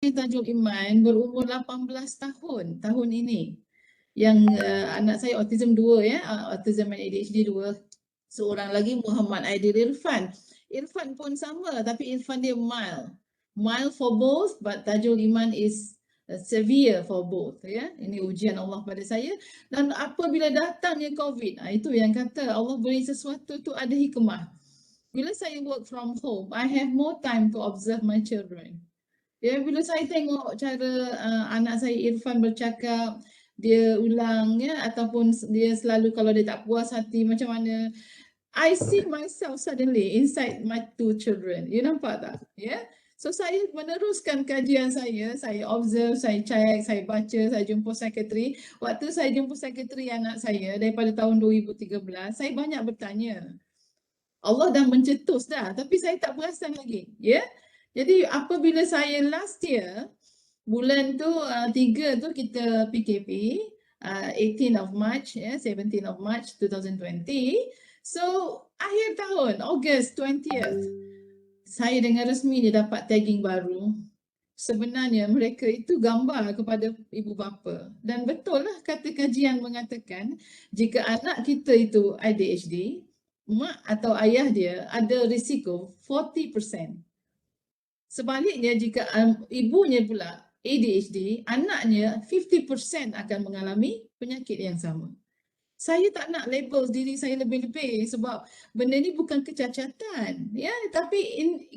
Tajul Iman berumur 18 tahun ini. Yang anak saya autism 2 ya, autism and ADHD 2. Seorang lagi Muhammad Aidil Irfan. Irfan pun sama tapi Irfan dia mild. Mild for both but Tajul Iman is severe for both ya. Ini ujian Allah pada saya. Dan apabila datangnya COVID, itu yang kata Allah beri sesuatu tu ada hikmah. Bila saya work from home, I have more time to observe my children. Ya, bila saya tengok cara anak saya Irfan bercakap, dia ulang ya, ataupun dia selalu kalau dia tak puas hati macam mana, I see myself suddenly inside my two children. You nampak tak? Ya. So saya meneruskan kajian saya observe, saya check, saya baca, saya jumpa sekretari. Waktu saya jumpa sekretari anak saya daripada tahun 2013, saya banyak bertanya. Allah dah mencetus dah, tapi saya tak perasan lagi. Ya. Jadi apabila saya last year, bulan tu 3 tu kita PKP, 18 of March, 17 of March 2020. So akhir tahun, August 20th, saya dengan resmi dia dapat tagging baru. Sebenarnya mereka itu gambar kepada ibu bapa. Dan betul lah kata kajian mengatakan, jika anak kita itu ADHD, mak atau ayah dia ada risiko 40%. Sebaliknya jika ibunya pula ADHD, anaknya 50% akan mengalami penyakit yang sama. Saya tak nak label diri saya lebih-lebih sebab benda ni bukan kecacatan, ya, tapi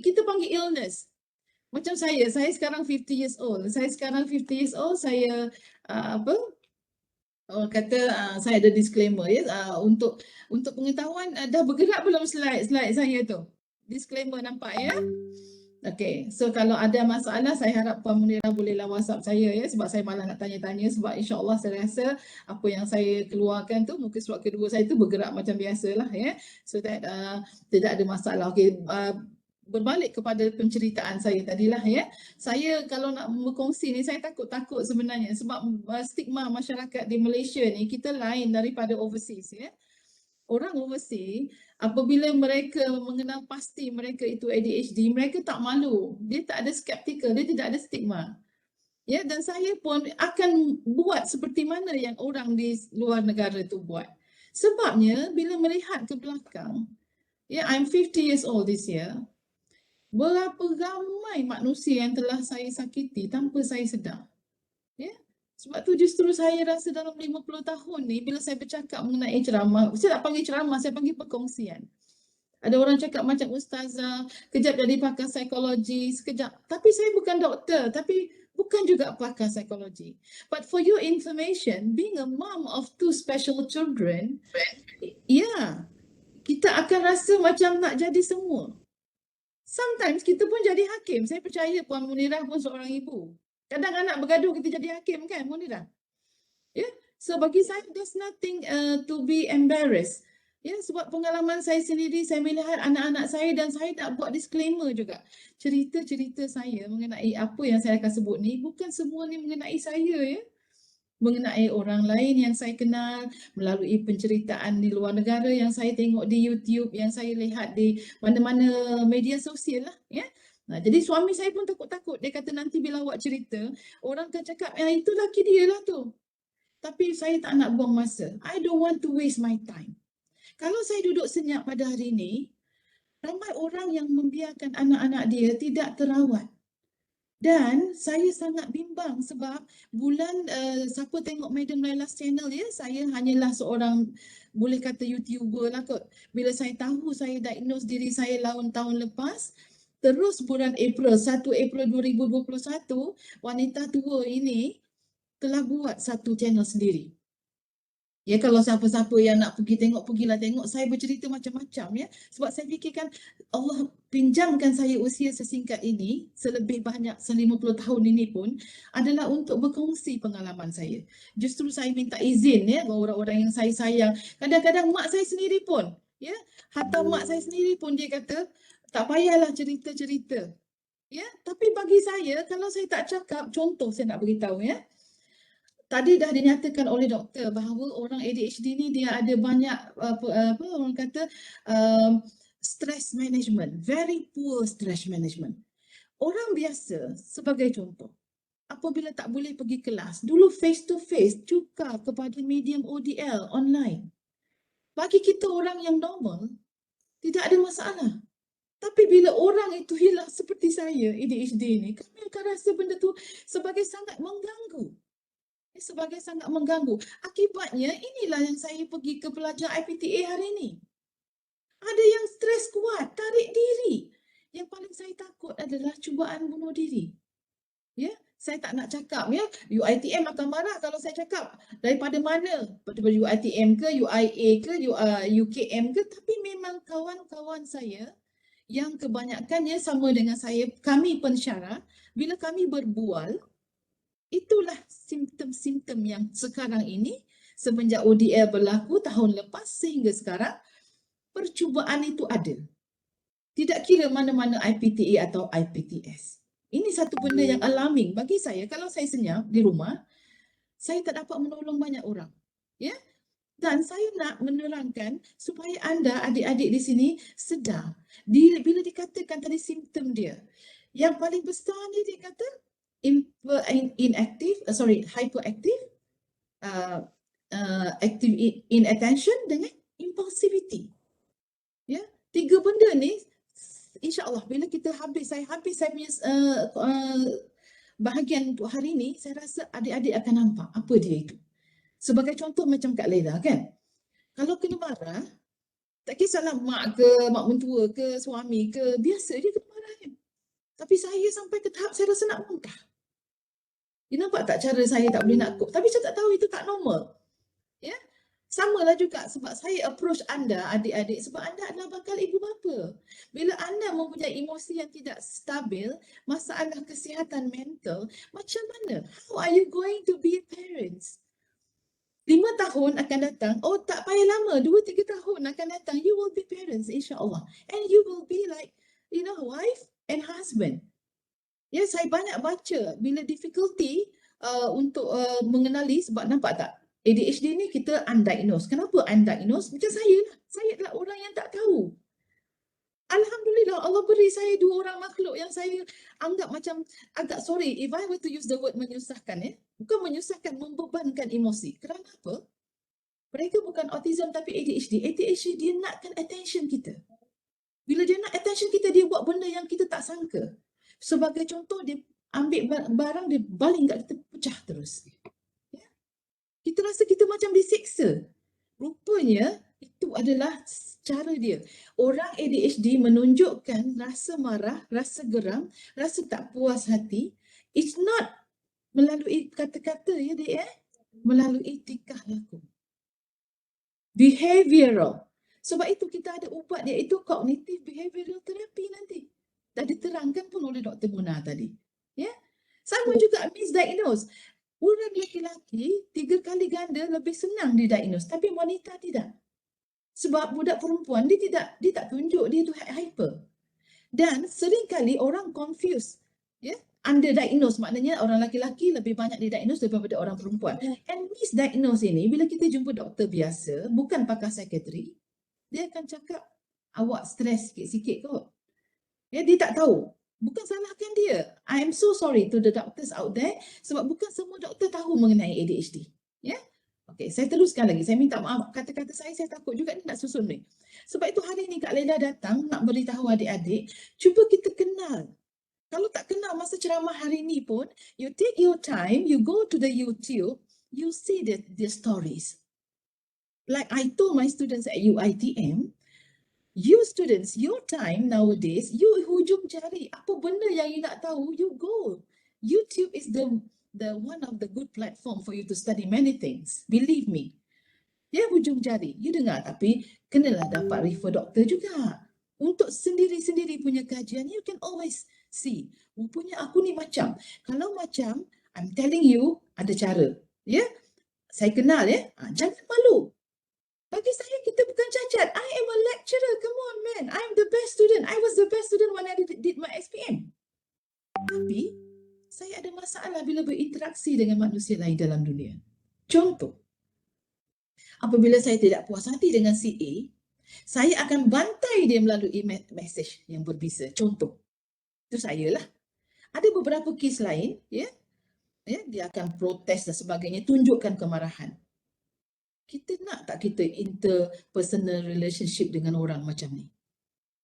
kita panggil illness. Macam saya sekarang 50 years old. Saya saya ada disclaimer ya, untuk pengetahuan, dah bergerak belum slide saya tu? Disclaimer nampak ya? Okay, so kalau ada masalah saya harap Puan Munirah bolehlah WhatsApp saya ya, sebab saya malah nak tanya-tanya, sebab insya-Allah saya rasa apa yang saya keluarkan tu muka surat kedua saya tu bergerak macam biasalah ya. So that tidak ada masalah. Okay, berbalik kepada penceritaan saya tadilah ya. Saya kalau nak berkongsi ni saya takut sebenarnya sebab stigma masyarakat di Malaysia ni kita lain daripada overseas ya. Orang overseas apabila mereka mengenal pasti mereka itu ADHD, mereka tak malu. Dia tak ada skeptikal, dia tidak ada stigma. Ya, dan saya pun akan buat seperti mana yang orang di luar negara itu buat. Sebabnya bila melihat ke belakang, ya, I'm 50 years old this year. Berapa ramai manusia yang telah saya sakiti tanpa saya sedar. Ya. Sebab tu justru saya rasa dalam 50 tahun ni bila saya bercakap mengenai ceramah, saya tak panggil ceramah, saya panggil perkongsian. Ada orang cakap macam ustazah, kejap jadi pakar psikologi, sekejap. Tapi saya bukan doktor, tapi bukan juga pakar psikologi. But for your information, being a mom of 2 special children, ya, kita akan rasa macam nak jadi semua. Sometimes kita pun jadi hakim. Saya percaya Puan Munirah pun seorang ibu. Kadang anak bergaduh kita jadi hakim kan, Munirah? Ya, so bagi saya there's nothing to be embarrassed. Ya, sebab pengalaman saya sendiri, saya melihat anak-anak saya dan saya nak buat disclaimer juga. Cerita-cerita saya mengenai apa yang saya akan sebut ni, bukan semua ni mengenai saya ya. Mengenai orang lain yang saya kenal melalui penceritaan di luar negara yang saya tengok di YouTube, yang saya lihat di mana-mana media sosial lah ya. Nah, jadi suami saya pun takut-takut. Dia kata nanti bila awak cerita, orang akan cakap, itu laki dia lah tu. Tapi saya tak nak buang masa. I don't want to waste my time. Kalau saya duduk senyap pada hari ini, ramai orang yang membiarkan anak-anak dia tidak terawat. Dan saya sangat bimbang sebab bulan siapa tengok Madam Laila's channel ya, saya hanyalah seorang boleh kata YouTuber lah kot. Bila saya tahu saya diagnose diri saya tahun lepas, terus bulan April, 1 April 2021, wanita tua ini telah buat satu channel sendiri. Ya, kalau siapa-siapa yang nak pergi tengok, pergilah tengok. Saya bercerita macam-macam ya. Sebab saya fikirkan Allah pinjamkan saya usia sesingkat ini, selebih banyak 50 tahun ini pun adalah untuk berkongsi pengalaman saya. Justru saya minta izin ya orang-orang yang saya sayang. Kadang-kadang mak saya sendiri pun, ya, hatta mak saya sendiri pun dia kata, tak payahlah cerita-cerita. Ya, tapi bagi saya kalau saya tak cakap, contoh saya nak beritahu ya. Tadi dah dinyatakan oleh doktor bahawa orang ADHD ni dia ada banyak apa orang kata stress management, very poor stress management. Orang biasa, sebagai contoh, apabila tak boleh pergi kelas, dulu face to face, tukar kepada medium ODL online. Bagi kita orang yang normal, tidak ada masalah. Tapi bila orang itu hilang seperti saya, ADHD ni, kami akan rasa benda tu sebagai sangat mengganggu. Sebagai sangat mengganggu. Akibatnya, inilah yang saya pergi ke pelajar IPTA hari ini. Ada yang stres kuat, tarik diri. Yang paling saya takut adalah cubaan bunuh diri. Ya, saya tak nak cakap ya, UiTM akan marah kalau saya cakap daripada mana, daripada UiTM ke, UIA ke, UKM ke, tapi memang kawan-kawan saya yang kebanyakannya sama dengan saya, kami pensyarah, bila kami berbual, itulah simptom-simptom yang sekarang ini semenjak ODL berlaku tahun lepas sehingga sekarang, percubaan itu ada. Tidak kira mana-mana IPTA atau IPTS. Ini satu benda yang alarming bagi saya. Kalau saya senyap di rumah, saya tak dapat menolong banyak orang. Ya? Dan saya nak menerangkan supaya anda adik-adik di sini sedar. Bila dikatakan tadi simptom dia, yang paling besar ni dia kata hyperactive, active inattention dengan impulsivity. Ya, tiga benda ni insya-Allah bila saya habis saya punya bahagian untuk hari ini, saya rasa adik-adik akan nampak apa dia itu. Sebagai contoh macam Kak Laila kan. Kalau kena marah, tak kisahlah mak mentua ke, suami ke, biasa dia kena marahnya. Tapi saya sampai ke tahap saya rasa nak muntah. You nampak tak cara saya tak boleh nak cope? Tapi saya tak tahu itu tak normal. Ya? Samalah juga sebab saya approach anda adik-adik sebab anda adalah bakal ibu bapa. Bila anda mempunyai emosi yang tidak stabil, masalah kesihatan mental, macam mana? How are you going to be parents? 5 tahun akan datang, tak payah lama, 2-3 tahun akan datang, you will be parents insya-Allah. And you will be like, wife and husband. Ya, saya banyak baca bila difficulty untuk mengenali sebab nampak tak? ADHD ni kita undiagnosed. Kenapa undiagnosed? Macam saya lah. Saya adalah orang yang tak tahu. Alhamdulillah Allah beri saya 2 orang makhluk yang saya anggap macam agak sorry if I were to use the word menyusahkan bukan menyusahkan, membebankan emosi. Kerana apa? Mereka bukan autism tapi ADHD. ADHD dia nakkan attention kita. Bila dia nak attention kita, dia buat benda yang kita tak sangka. Sebagai contoh, dia ambil barang, dia baling kat kita, pecah terus. Ya? Kita rasa kita macam disiksa. Rupanya, itu adalah cara dia. Orang ADHD menunjukkan rasa marah, rasa geram, rasa tak puas hati. It's not melalui kata-kata ya dia, melalui tingkah laku. Behavioral. Sebab itu kita ada ubat iaitu cognitive behavioral therapy nanti. Dah diterangkan pun oleh Dr. Mona tadi. Ya? Sama juga misdiagnose. Orang lelaki 3 kali ganda lebih senang didiagnose tapi wanita tidak. Sebab budak perempuan dia tak tunjuk dia tu hyper. Dan seringkali orang confuse. Ya? Underdiagnose maknanya orang lelaki lebih banyak didiagnose daripada orang perempuan. And misdiagnose ini bila kita jumpa doktor biasa, bukan pakar psikiatri, dia akan cakap awak stres sikit-sikit kot. Ya, dia tak tahu. Bukan salahkan dia. I am so sorry to the doctors out there sebab bukan semua doktor tahu mengenai ADHD. Ya? Okey, saya teruskan lagi. Saya minta maaf. Kata-kata saya takut juga ni nak susun ni. Sebab itu hari ni Kak Laila datang nak beritahu adik-adik, cuba kita kenal. Kalau tak kenal masa ceramah hari ni pun, you take your time, you go to the YouTube, you see the stories. Like I told my students at UiTM, you students, your time nowadays, you hujung cari apa benda yang you nak tahu, you go. YouTube is the one of the good platform for you to study many things. Believe me. Ya, hujung jari. You dengar tapi kenalah dapat refer doktor juga. Untuk sendiri-sendiri punya kajian, you can always see. Rupanya aku ni macam. Kalau macam, I'm telling you, ada cara. Ya, saya kenal ya. Jangan malu. Bagi saya, kita bukan cacat. I am a lecturer. Come on, man. I am the best student. I was the best student when I did my SPM. Tapi, saya ada masalah bila berinteraksi dengan manusia lain dalam dunia. Contoh, apabila saya tidak puas hati dengan si A, saya akan bantai dia melalui mesej yang berbisa. Contoh, itu saya lah. Ada beberapa kes lain, ya, dia akan protes dan sebagainya, tunjukkan kemarahan. Kita nak tak kita interpersonal relationship dengan orang macam ni?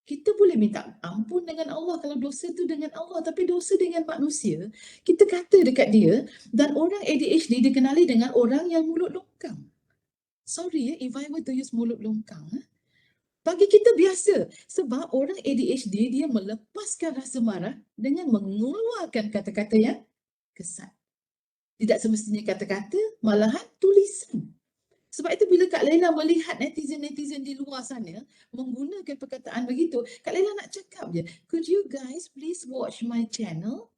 Kita boleh minta ampun dengan Allah kalau dosa tu dengan Allah, tapi dosa dengan manusia, kita kata dekat dia. Dan orang ADHD dikenali dengan orang yang mulut longkang. Sorry if I were to use mulut longkang. Bagi kita biasa. Sebab orang ADHD dia melepaskan rasa marah dengan mengeluarkan kata-kata yang kesat. Tidak semestinya kata-kata, malahan tulisan. Sebab itu bila Kak Laila melihat netizen-netizen di luar sana menggunakan perkataan begitu, Kak Laila nak cakap je, could you guys please watch my channel?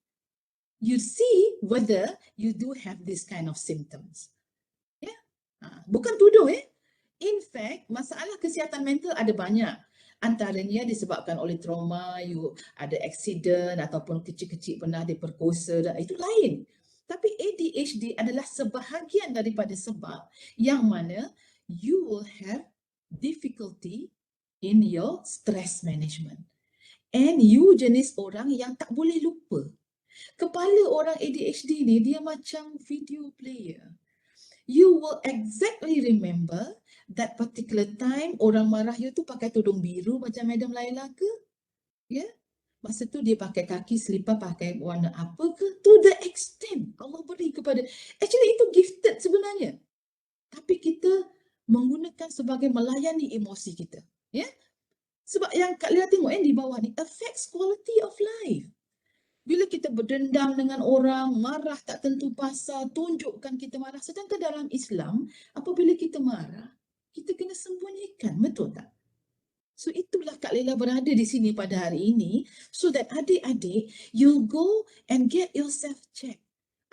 You see whether you do have this kind of symptoms. Ya? Bukan tuduh In fact, masalah kesihatan mental ada banyak. Antaranya disebabkan oleh trauma, you ada accident ataupun kecil-kecil pernah diperkosa, dan itu lain. Tapi ADHD adalah sebahagian daripada sebab yang mana you will have difficulty in your stress management. And you jenis orang yang tak boleh lupa. Kepala orang ADHD ni dia macam video player. You will exactly remember that particular time orang marah you tu pakai tudung biru macam Madam Laila ke? Ya? Masa tu dia pakai kaki selipar pakai warna apa ke? To the extent Allah beri kepada. Actually itu gifted sebenarnya. Tapi kita menggunakan sebagai melayani emosi kita. Ya? Sebab yang Kak Lia tengok di bawah ni affects quality of life. Bila kita berdendam dengan orang, marah tak tentu pasal, tunjukkan kita marah. Sedangkan dalam Islam, apabila kita marah, kita kena sembunyikan, betul tak? So itulah Kak Laila berada di sini pada hari ini, so that adik-adik, you go and get yourself checked.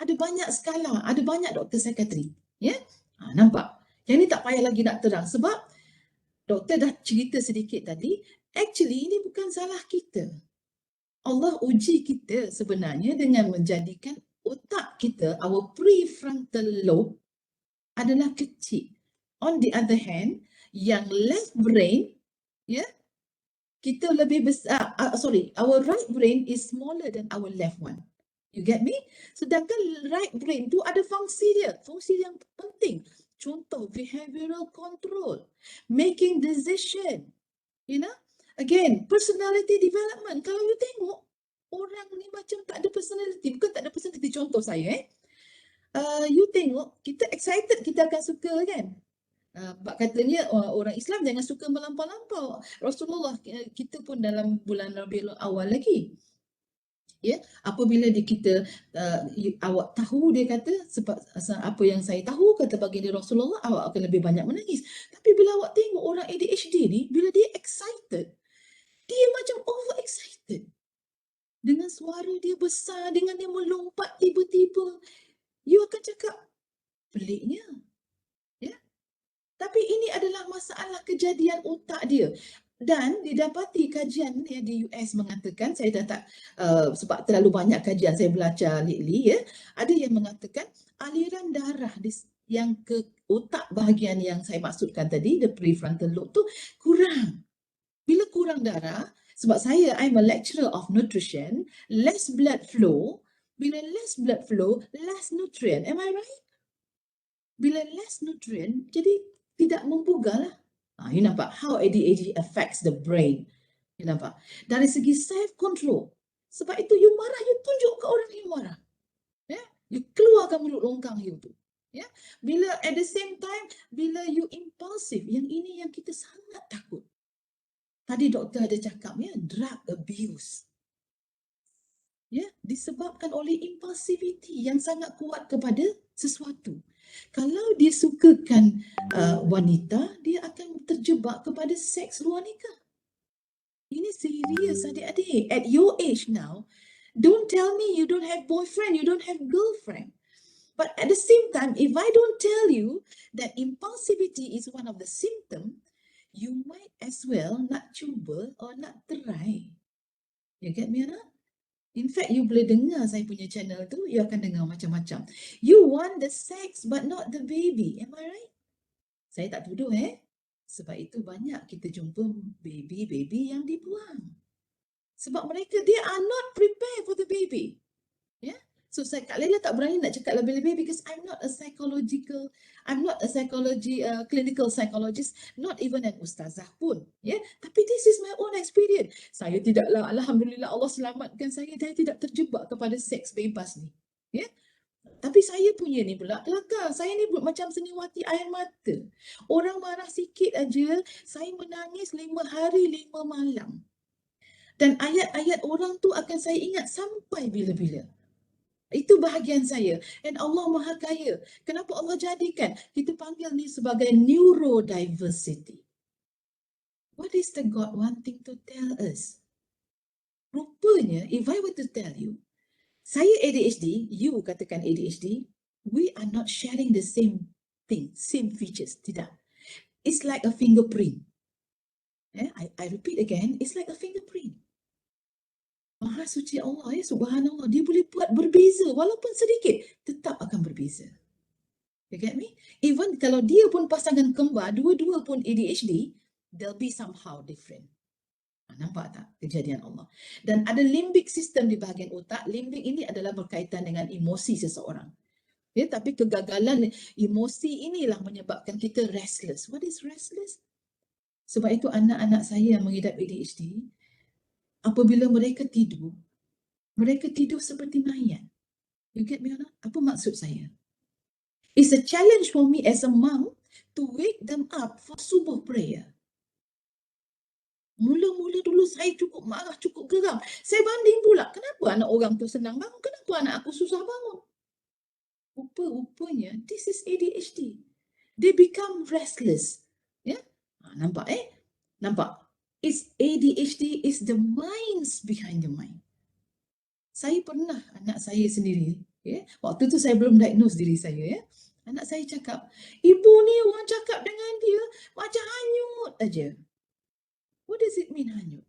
Ada banyak skala, ada banyak doktor psikiatri. Ya? Nampak? Yang ni tak payah lagi nak terang sebab doktor dah cerita sedikit tadi, actually ini bukan salah kita. Allah uji kita sebenarnya dengan menjadikan otak kita, our prefrontal lobe adalah kecil. On the other hand, yang left brain, kita lebih besar, our right brain is smaller than our left one. You get me? Sedangkan right brain tu ada fungsi dia, fungsi yang penting. Contoh, behavioral control, making decision, again, personality development. Kalau you tengok, orang ni macam tak ada personality, bukan tak ada personality, contoh saya, you tengok, kita excited, kita akan suka kan? Katanya orang Islam jangan suka melampau-lampau. Rasulullah kita pun dalam bulan Rabiul Awal lagi. Ya, apabila kita awak tahu, dia kata sebab apa yang saya tahu, kata baginda Rasulullah, awak akan lebih banyak menangis. Tapi bila awak tengok orang ADHD ni, bila dia excited, dia macam over excited. Dengan suara dia besar, dengan dia melompat tiba-tiba, you akan cakap peliknya. Tapi ini adalah masalah kejadian otak dia. Dan didapati kajian di US mengatakan, saya dah tak, sebab terlalu banyak kajian saya belajar lately, ada yang mengatakan aliran darah yang ke otak bahagian yang saya maksudkan tadi, the prefrontal lobe tu kurang. Bila kurang darah, sebab saya, I'm a lecturer of nutrition, less blood flow. Bila less blood flow, less nutrient. Am I right? Bila less nutrient, jadi tidak membugar lah. You nampak how ADHD affects the brain. You nampak? Dari segi self-control. Sebab itu you marah, you tunjuk ke orang you marah. You keluarkan mulut longkang you tu. Bila at the same time, bila you impulsive, yang ini yang kita sangat takut. Tadi doktor ada cakap, drug abuse. Disebabkan oleh impulsivity yang sangat kuat kepada sesuatu. Kalau dia sukakan wanita, dia akan terjebak kepada seks luar nikah. Ini serius adik-adik. At your age now, don't tell me you don't have boyfriend, you don't have girlfriend. But at the same time, if I don't tell you that impulsivity is one of the symptoms, you might as well nak cuba or nak try. You get me, Ana? In fact, you boleh dengar saya punya channel tu, you akan dengar macam-macam. You want the sex but not the baby. Am I right? Saya tak tuduh Sebab itu banyak kita jumpa baby yang dibuang. Sebab mereka, they are not prepared for the baby. saya, Kak Laila tak berani nak cakap lebih-lebih because I'm not a clinical psychologist, not even an ustazah pun. Ya, tapi this is my own experience. Saya tidaklah, alhamdulillah Allah selamatkan saya tidak terjebak kepada seks bebas ni. Ya. Tapi saya punya ni pula kelakar. Saya ni macam seniwati air mata. Orang marah sikit aja, saya menangis 5 hari 5 malam. Dan ayat-ayat orang tu akan saya ingat sampai bila-bila. Itu bahagian saya. And Allah Maha Kaya. Kenapa Allah jadikan? Kita panggil ni sebagai neurodiversity. What is the God wanting to tell us? Rupanya, if I were to tell you, saya ADHD, you katakan ADHD, we are not sharing the same thing, same features. Tidak. It's like a fingerprint. I repeat again, it's like a fingerprint. Maha suci Allah, subhanallah, dia boleh buat berbeza walaupun sedikit, tetap akan berbeza. You get me? Even kalau dia pun pasangan kembar, dua-dua pun ADHD, they'll be somehow different. Nampak tak kejadian Allah? Dan ada limbic system di bahagian otak. Limbic ini adalah berkaitan dengan emosi seseorang. Ya, tapi kegagalan emosi inilah menyebabkan kita restless. What is restless? Sebab itu anak-anak saya yang mengidap ADHD, apabila mereka tidur seperti mayat. You get me or not? Apa maksud saya? It's a challenge for me as a mom to wake them up for subuh prayer. Mula-mula dulu saya cukup marah, cukup geram. Saya banding pula, kenapa anak orang tu senang bangun? Kenapa anak aku susah bangun? Rupanya, this is ADHD. They become restless. Ya? Nampak Nampak? It's ADHD is the minds behind the mind. Saya pernah anak saya sendiri, waktu tu saya belum diagnose diri saya, anak saya cakap, ibu ni orang cakap dengan dia macam hanyut aja. What does it mean hanyut?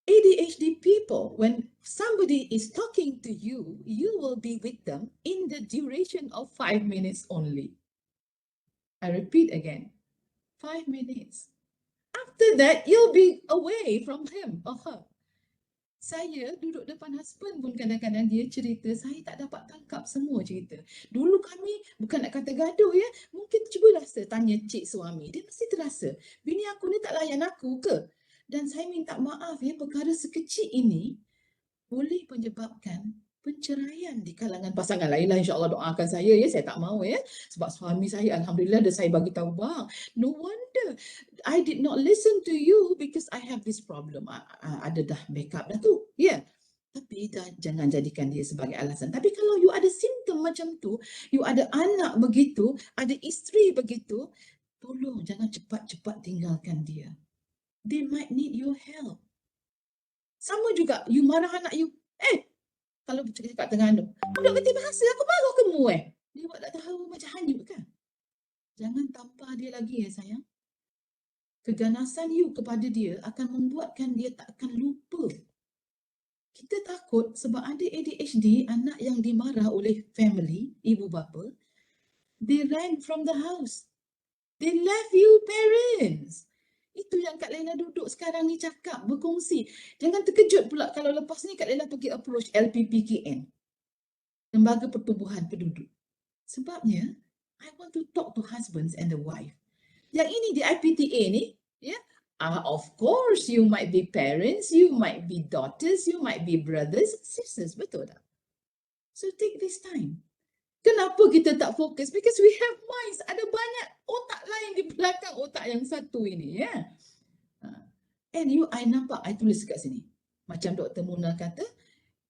ADHD people, when somebody is talking to you, you will be with them in the duration of 5 minutes only. I repeat again, 5 minutes. After that, you'll be away from him or her. Saya duduk depan husband pun kadang-kadang dia cerita, saya tak dapat tangkap semua cerita. Dulu kami, bukan nak kata gaduh mungkin cuba rasa tanya cik suami, dia mesti terasa, bini aku ni tak layan aku ke? Dan saya minta maaf perkara sekecil ini boleh menyebabkan penceraian di kalangan pasangan lain lah. InsyaAllah doakan saya saya tak mahu sebab suami saya alhamdulillah dah saya bagi tahu, bang, no wonder I did not listen to you because I have this problem. Ada dah backup dah tu. Tapi jangan jadikan dia sebagai alasan. Tapi kalau you ada simptom macam tu, you ada anak begitu, ada isteri begitu, tolong jangan cepat-cepat tinggalkan dia. They might need your help. Sama juga, you marah anak you, kalau bercakap tengah anu, budak kerti bahasa, aku baru kamu dia buat tak tahu macam hanyut kan? Jangan tampar dia lagi sayang. Keganasan you kepada dia akan membuatkan dia tak akan lupa. Kita takut sebab ada ADHD, anak yang dimarah oleh family, ibu bapa, they ran from the house. They left you parents. Itu yang Kak Laila duduk sekarang ni cakap, berkongsi. Jangan terkejut pula kalau lepas ni Kak Laila pergi approach LPPKN, Lembaga Pertubuhan Penduduk. Sebabnya, I want to talk to husbands and the wife. Yang ini di IPTA ni, of course you might be parents, you might be daughters, you might be brothers, sisters, betul tak? So take this time. Kenapa kita tak fokus? Because we have minds. Ada banyak otak lain di belakang otak yang satu ini. And I nampak, I tulis kat sini. Macam Dr. Muna kata,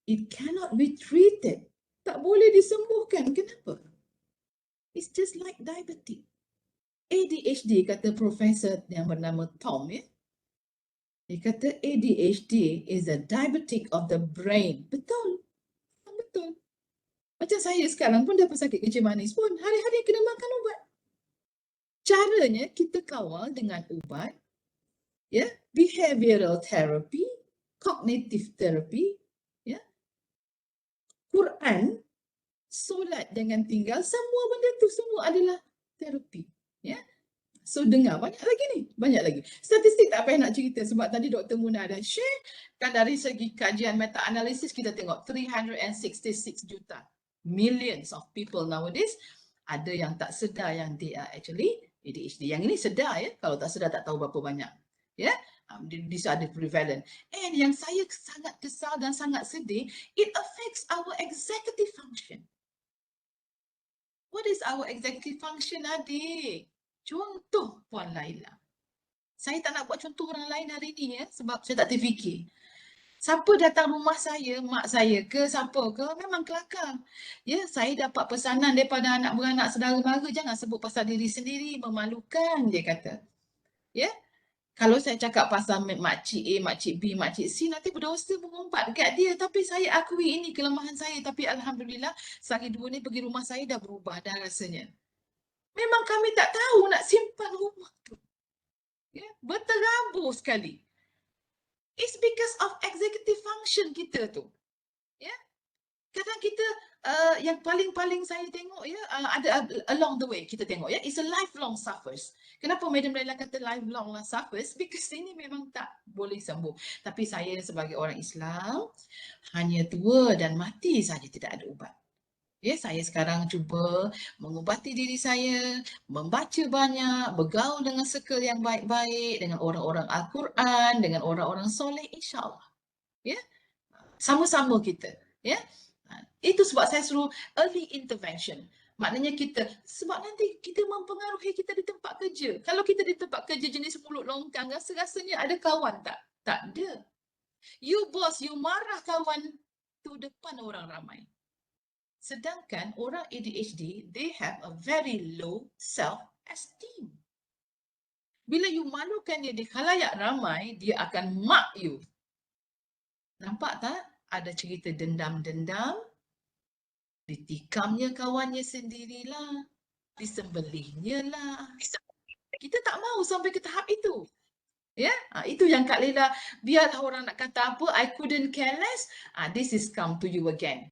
it cannot be treated. Tak boleh disembuhkan. Kenapa? It's just like diabetic. ADHD, kata profesor yang bernama Tom, dia kata ADHD is a diabetic of the brain. Betul. Betul. Macam saya sekarang pun dah pesakit kencing manis pun, hari-hari kena makan ubat. Caranya kita kawal dengan ubat, behavioral therapy, cognitive therapy, Quran, solat dengan tinggal, semua benda tu semua adalah terapi. So dengar banyak lagi ni, banyak lagi. Statistik tak payah nak cerita sebab tadi Dr. Muna ada share kan dari segi kajian meta-analisis kita tengok 366 juta, millions of people nowadays ada yang tak sedar yang they are actually ADHD. Yang ini sedar ya, kalau tak sedar tak tahu berapa banyak. Ya, these are the prevalent. And yang saya sangat kesal dan sangat sedih, it affects our executive function. What is our executive function, adik? Contoh Puan Laila. Saya tak nak buat contoh orang lain hari ni ya, sebab saya tak terfikir. Siapa datang rumah saya, mak saya ke siapa ke, memang kelakar. Ya, saya dapat pesanan daripada anak beranak saudara mara, jangan sebut pasal diri sendiri, memalukan, dia kata. Ya, kalau saya cakap pasal makcik A, makcik B, makcik C, nanti berdosa mengumpat dekat dia. Tapi saya akui ini kelemahan saya. Tapi Alhamdulillah, sehari dua ni pergi rumah saya dah berubah dah rasanya. Memang kami tak tahu nak simpan rumah tu. Ya, berterabur sekali. It's because of executive function kita tu. Ya. Kadang kita yang paling saya tengok ya, ada along the way kita tengok ya, it's a lifelong suffers. Kenapa Madam Laila kata lifelong suffers? Because ini memang tak boleh sembuh. Tapi saya sebagai orang Islam hanya tua dan mati saja tidak ada ubat. Ya, saya sekarang cuba mengubati diri saya, membaca banyak, bergaul dengan circle yang baik-baik, dengan orang-orang Al-Quran, dengan orang-orang soleh, insya-Allah. Ya. Sama-sama kita, ya. Itu sebab saya suruh early intervention. Maknanya kita, sebab nanti kita mempengaruhi kita di tempat kerja. Kalau kita di tempat kerja jenis mulut longkang, rasa-rasanya ada kawan tak? Tak ada. You boss, you marah kawan tu depan orang ramai. Sedangkan orang ADHD, they have a very low self-esteem. Bila you malukan dia di khalayak ramai, dia akan mark you. Nampak tak? Ada cerita dendam-dendam, ditikamnya kawannya sendirilah, disembelihnya lah. Kita tak mahu sampai ke tahap itu. Ya, itu yang Kak Laila, biarlah orang nak kata apa, I couldn't care less, this is come to you again.